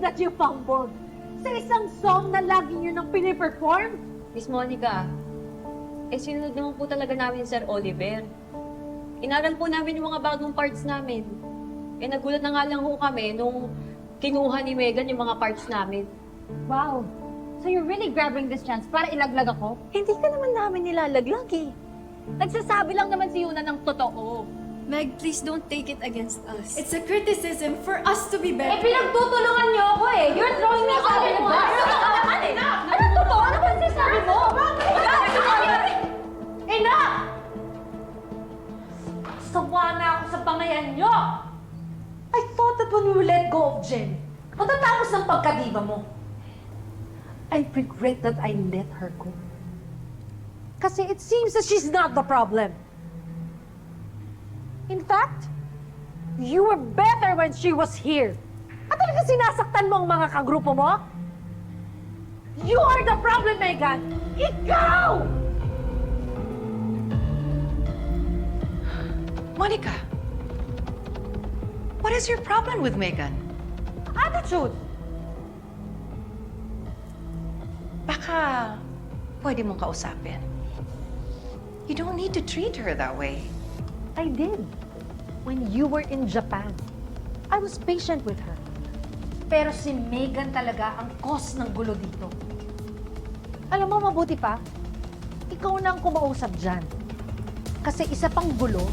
that you fumbled sa isang song na lagi niyo nang piniperform? Miss Monica, sinunod naman po talaga namin Sir Oliver. Inaral po namin yung mga bagong parts namin. Nagulat na nga lang ho kami nung kinuha ni Megan yung mga parts namin. Wow. So you're really grabbing this chance para ilaglag ako? Hindi ka naman namin nilalaglag eh. Nagsasabi lang naman si Yuna ng totoo. Meg, please don't take it against us. It's a criticism for us to be better. Pinagtutulungan niyo ako eh! You're throwing me under the bus! Ano totoo? Ano ba sinasabi mo? Enough! Sawa na ako sa pangayan niyo! I thought that when we let go of Jen, matatapos ng pagkadiba mo. I regret that I let her go. Kasi it seems that she's not the problem. In fact, you were better when she was here. At talaga sinasaktan mo ang mga kagrupo mo? You are the problem, Megan! Ikaw! Monica, what is your problem with Megan? Attitude! Baka pwede mong kausapin. You don't need to treat her that way. I did. When you were in Japan, I was patient with her. Pero si Megan talaga ang cause ng gulo dito. Alam mo, mabuti pa, ikaw na ang kumausap dyan. Kasi isa pang gulo,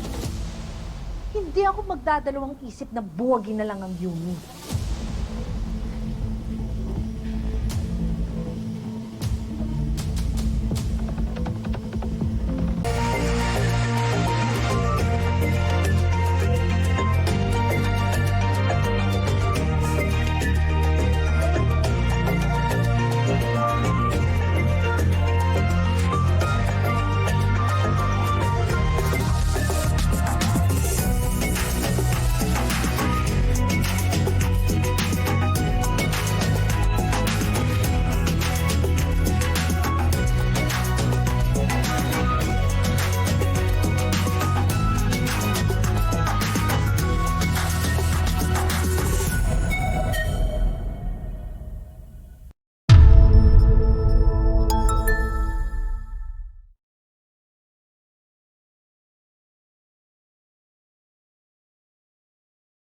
hindi ako magdadalawang isip na buwagin na lang ang Yumi.